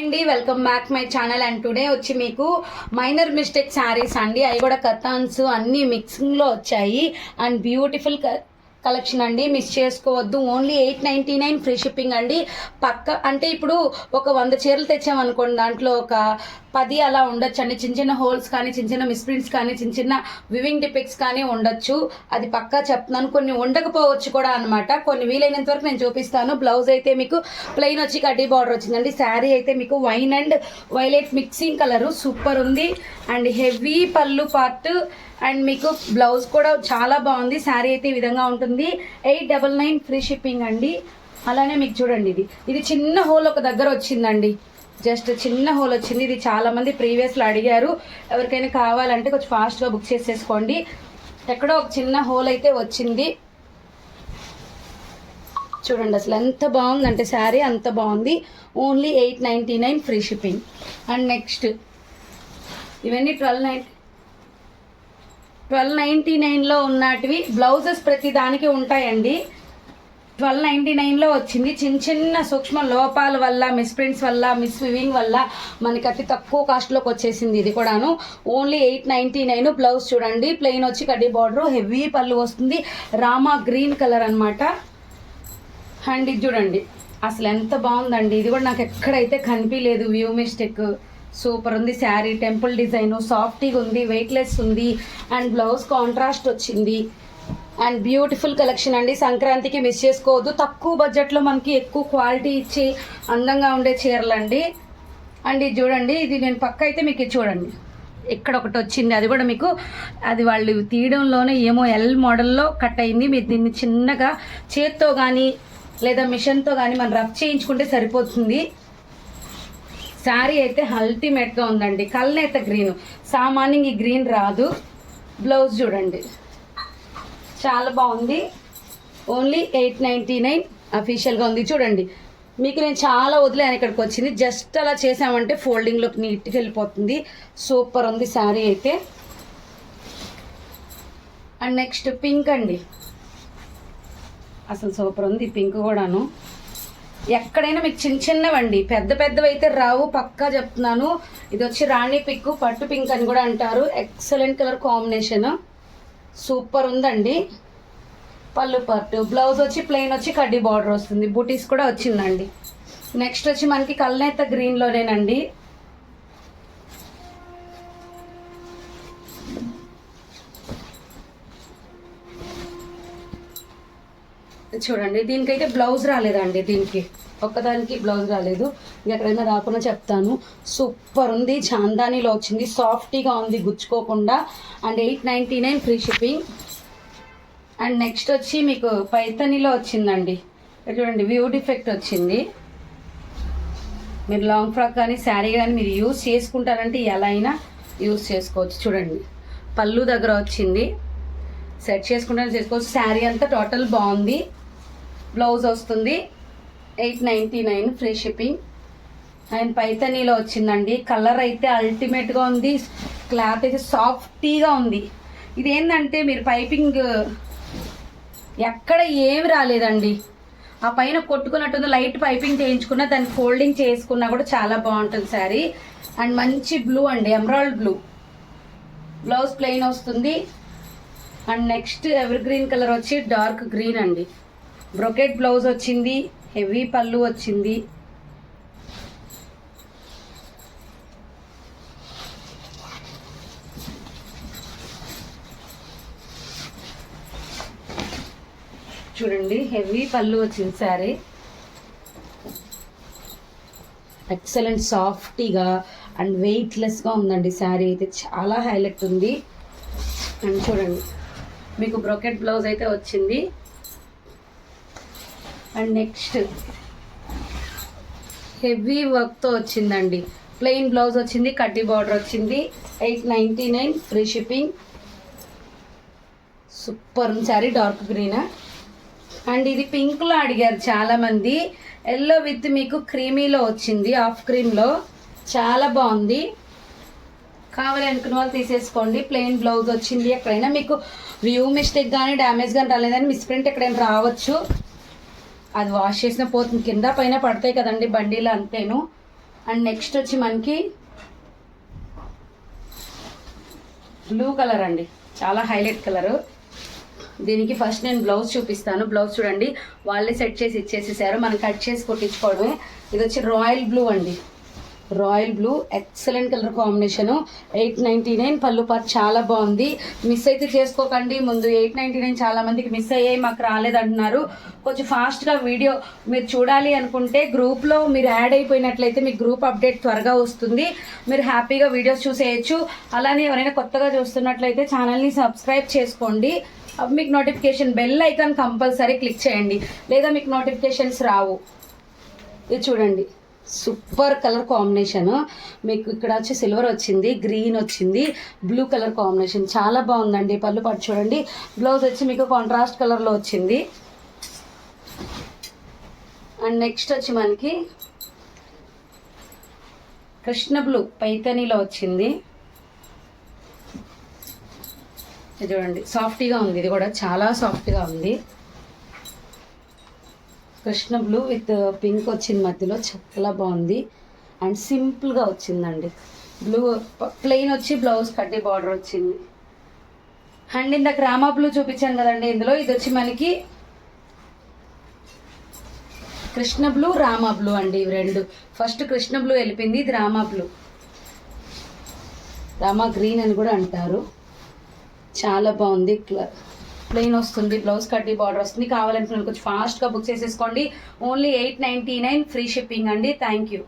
అండి, welcome back my channel. And today వచ్చి మీకు మైనర్ మిస్టేక్ శారీస్ అండి. అవి కూడా కథాన్స్ అన్ని మిక్సింగ్ లో వచ్చాయి. అండ్ బ్యూటిఫుల్ కలెక్షన్ అండి, మిస్ చేసుకోవద్దు. ఓన్లీ 899 ఫ్రీ షిప్పింగ్ అండి. పక్క అంటే ఇప్పుడు ఒక 100 చీరలు తెచ్చామనుకోండి, దాంట్లో ఒక 10 అలా ఉండొచ్చు అండి. చిన్న చిన్న హోల్స్ కానీ, చిన్న చిన్న మిస్ప్రింట్స్ కానీ, చిన్న చిన్న వివింగ్ డిపిక్స్ కానీ ఉండొచ్చు. అది పక్కా చెప్తున్నాను. కొన్ని ఉండకపోవచ్చు కూడా అనమాట. కొన్ని వీలైనంత వరకు నేను చూపిస్తాను. బ్లౌజ్ అయితే మీకు ప్లెయిన్ వచ్చి కడ్డీ బార్డర్ వచ్చిందండి. శారీ అయితే మీకు wine and violet mixing colour super ఉంది. అండ్ హెవీ పళ్ళు పార్ట్ అండ్ మీకు బ్లౌజ్ కూడా చాలా బాగుంది. శారీ అయితే ఈ విధంగా ఉంటుంది. 899 ఫ్రీ షిప్పింగ్ అండి. అలానే మీకు చూడండి, ఇది చిన్న హోల్ ఒక దగ్గర వచ్చిందండి. జస్ట్ చిన్న హోల్ వచ్చింది. ఇది చాలా మంది ప్రీవియస్లో అడిగారు. ఎవరికైనా కావాలంటే కొంచెం ఫాస్ట్గా బుక్ చేసేసుకోండి. ఎక్కడో ఒక చిన్న హోల్ అయితే వచ్చింది. చూడండి అసలు ఎంత బాగుందంటే శారీ అంత బాగుంది. Only 899 free shipping. And next ఇవన్నీ 1299లో ఉన్నటివి. బ్లౌజెస్ ప్రతి దానికి ఉంటాయండి. 1299లో వచ్చింది. చిన్న చిన్న సూక్ష్మ లోపాల వల్ల, మిస్ప్రింట్స్ వల్ల, మిస్ వివింగ్ వల్ల మనకి అతి తక్కువ కాస్ట్లోకి వచ్చేసింది. ఇది కూడాను ఓన్లీ 899. బ్లౌజ్ చూడండి, ప్లెయిన్ వచ్చి కడ్డీ బార్డర్, హెవీ పళ్ళు వస్తుంది. రామా గ్రీన్ కలర్ అనమాట. అండ్ ఇది చూడండి అసలు ఎంత బాగుందండి. ఇది కూడా నాకు ఎక్కడైతే కనిపించలేదు. వ్యూ మిస్టేక్ సూపర్ ఉంది. శారీ టెంపుల్ డిజైన్ సాఫ్టీగా ఉంది, వెయిట్లెస్ ఉంది. అండ్ బ్లౌజ్ కాంట్రాస్ట్ వచ్చింది. అండ్ బ్యూటిఫుల్ కలెక్షన్ అండి. సంక్రాంతికి మిస్ చేసుకోవద్దు. తక్కువ బడ్జెట్లో మనకి ఎక్కువ క్వాలిటీ ఇచ్చి అందంగా ఉండే చీరలండి. అండ్ ఇది చూడండి, ఇది నేను పక్క అయితే మీకు ఇది చూడండి ఇక్కడ ఒకటి వచ్చింది. అది కూడా మీకు అది వాళ్ళు తీయడంలోనే ఏమో ఎల్ మోడల్లో కట్ అయింది. మీరు దీన్ని చిన్నగా చేత్తో కానీ లేదా మిషన్తో కానీ మనం రఫ్ చేయించుకుంటే సరిపోతుంది. శారీ అయితే అల్టిమేట్గా ఉందండి. కల్నేత గ్రీన్, సామాన్యంగా ఈ గ్రీన్ రాదు. బ్లౌజ్ చూడండి చాలా బాగుంది. ఓన్లీ 899 అఫీషియల్గా ఉంది. చూడండి మీకు నేను చాలా వదిలేను, ఇక్కడికి వచ్చింది. జస్ట్ అలా చేసామంటే ఫోల్డింగ్లోకి నీట్గా వెళ్ళిపోతుంది. సూపర్ ఉంది శారీ అయితే. అండ్ నెక్స్ట్ పింక్ అండి, అసలు సూపర్ ఉంది పింక్ కూడాను. ఎక్కడైనా మీకు చిన్న చిన్నవండి, పెద్ద పెద్దవి అయితే రావు, పక్కా చెప్తున్నాను. ఇది వచ్చి రాణి పింక్, పట్టు పింక్ అని కూడా అంటారు. ఎక్సలెంట్ కలర్ కాంబినేషన్, సూపర్ ఉందండి. పళ్ళు పట్టు, బ్లౌజ్ వచ్చి ప్లెయిన్ వచ్చి కడ్డీ బార్డర్ వస్తుంది. బూటీస్ కూడా వచ్చిందండి. నెక్స్ట్ వచ్చి మనకి కల్నేత గ్రీన్లోనేనండి. చూడండి దీనికైతే బ్లౌజ్ రాలేదండి. దీనికి ఒక్కదానికి బ్లౌజ్ రాలేదు. ఎక్కడైనా రాకుండా చెప్తాను. సూపర్ ఉంది. చాందానీలో వచ్చింది. సాఫ్టీగా ఉంది, గుచ్చుకోకుండా. And 899 free shipping. And next వచ్చి మీకు పైతనీలో వచ్చిందండి. చూడండి వ్యూ డిఫెక్ట్ వచ్చింది. మీరు లాంగ్ ఫ్రాక్ కానీ శారీ కానీ మీరు యూజ్ చేసుకుంటారంటే ఎలా అయినా యూజ్ చేసుకోవచ్చు. చూడండి పళ్ళు దగ్గర వచ్చింది. సెట్ చేసుకుంటానే చేసుకోవచ్చు. శారీ అంతా టోటల్ బాగుంది. బ్లౌజ్ వస్తుంది. 899 ఫ్రీ షిప్పింగ్. అండ్ పైతనీలో వచ్చిందండి. కలర్ అయితే అల్టిమేట్గా ఉంది. క్లాత్ అయితే సాఫ్టీగా ఉంది. ఇది ఏంటంటే మీరు పైపింగ్ ఎక్కడ ఏమి రాలేదండి. ఆ పైన కొట్టుకున్నట్టుంది. లైట్ పైపింగ్ చేయించుకున్నా, దాన్ని ఫోల్డింగ్ చేసుకున్నా కూడా చాలా బాగుంటుంది శారీ. అండ్ మంచి బ్లూ అండి, ఎమరాల్డ్ బ్లూ. బ్లౌజ్ ప్లెయిన్ వస్తుంది. And next ever green colour వచ్చి డార్క్ గ్రీన్ అండి. బ్రొకెట్ బ్లౌజ్ వచ్చింది. హెవీ పళ్ళు వచ్చింది. చూడండి హెవీ పళ్ళు వచ్చింది. శారీ ఎక్సలెంట్ సాఫ్టీగా అండ్ వెయిట్లెస్గా ఉందండి. శారీ అయితే చాలా హైలైట్ ఉంది. అండ్ చూడండి మీకు బ్రోకెట్ బ్లౌజ్ అయితే వచ్చింది. అండ్ నెక్స్ట్ హెవీ వర్క్తో వచ్చిందండి. ప్లెయిన్ బ్లౌజ్ వచ్చింది, కడ్డీ బార్డర్ వచ్చింది. 899 ఫ్రీ షిప్పింగ్. సూపర్ ఉంది శారీ, డార్క్ గ్రీన్. అండ్ ఇది పింక్లో అడిగారు చాలామంది. ఎల్లో విత్ మీకు క్రీమీలో వచ్చింది, హాఫ్ క్రీమ్లో. చాలా బాగుంది. కావాలి అనుకున్న వాళ్ళు తీసేసుకోండి. ప్లెయిన్ బ్లౌజ్ వచ్చింది. ఎక్కడైనా మీకు వ్యూ మిస్టేక్ కానీ డ్యామేజ్ కానీ రాలేదని మిస్ప్రింట్ ఎక్కడైనా రావచ్చు. అది వాష్ చేసిన పోతుంది, కింద పైన పడతాయి కదండి బండిలో, అంతేను. అండ్ నెక్స్ట్ వచ్చి మనకి బ్లూ కలర్ అండి, చాలా హైలైట్ కలరు. దీనికి ఫస్ట్ నేను బ్లౌజ్ చూపిస్తాను. బ్లౌజ్ చూడండి, వాళ్ళే సెట్ చేసి ఇచ్చేసేసారు, మనం కట్ చేసి కుట్టించుకోవడమే. ఇది వచ్చి రాయల్ బ్లూ అండి, royal blue excellent colour combination. 899 పళ్ళు పార్ట్ చాలా బాగుంది. మిస్ అయితే చేసుకోకండి. ముందు 899 చాలా మందికి మిస్ అయ్యాయి, మాకు రాలేదంటున్నారు. కొంచెం ఫాస్ట్గా వీడియో మీరు చూడాలి అనుకుంటే గ్రూప్లో మీరు యాడ్ అయిపోయినట్లయితే మీకు గ్రూప్ అప్డేట్ త్వరగా వస్తుంది, మీరు హ్యాపీగా వీడియోస్ చూసేయచ్చు. అలానే ఎవరైనా కొత్తగా చూస్తున్నట్లయితే ఛానల్ని సబ్స్క్రైబ్ చేసుకోండి. మీకు notification bell icon compulsory click చేయండి, లేదా మీకు నోటిఫికేషన్స్ రావు. ఇది చూడండి, సూపర్ కలర్ కాంబినేషన్. మీకు ఇక్కడ వచ్చి సిల్వర్ వచ్చింది, గ్రీన్ వచ్చింది, బ్లూ కలర్ కాంబినేషన్ చాలా బాగుందండి. పళ్ళు పట్టు చూడండి. బ్లౌజ్ వచ్చి మీకు కాంట్రాస్ట్ కలర్లో వచ్చింది. అండ్ నెక్స్ట్ వచ్చి మనకి కృష్ణ బ్లూ పైతనీలో వచ్చింది. ఇది చూడండి, సాఫ్ట్గా ఉంది, ఇది కూడా చాలా సాఫ్ట్గా ఉంది. కృష్ణ బ్లూ విత్ పింక్ వచ్చింది మధ్యలో, చాలా బాగుంది. అండ్ సింపుల్గా వచ్చిందండి. బ్లూ ప్లెయిన్ వచ్చి బ్లౌజ్ కడ్డీ బార్డర్ వచ్చింది. అండ్ ఇందాక రామా బ్లూ చూపించాను కదండి, ఇందులో ఇది వచ్చి మనకి కృష్ణ బ్లూ రామా బ్లూ అండి. ఇవి రెండు, ఫస్ట్ కృష్ణ బ్లూ వెళ్ళిపోయింది, ఇది రామా బ్లూ, రామా గ్రీన్ అని కూడా అంటారు. చాలా బాగుంది. ప్లెయిన్ వస్తుంది, బ్లౌజ్ కట్టి బార్డర్ వస్తుంది. కావాలనుకున్న కొంచెం ఫాస్ట్గా బుక్ చేసేసుకోండి. ఓన్లీ 899 ఫ్రీ షిప్పింగ్ అండి. Thank you.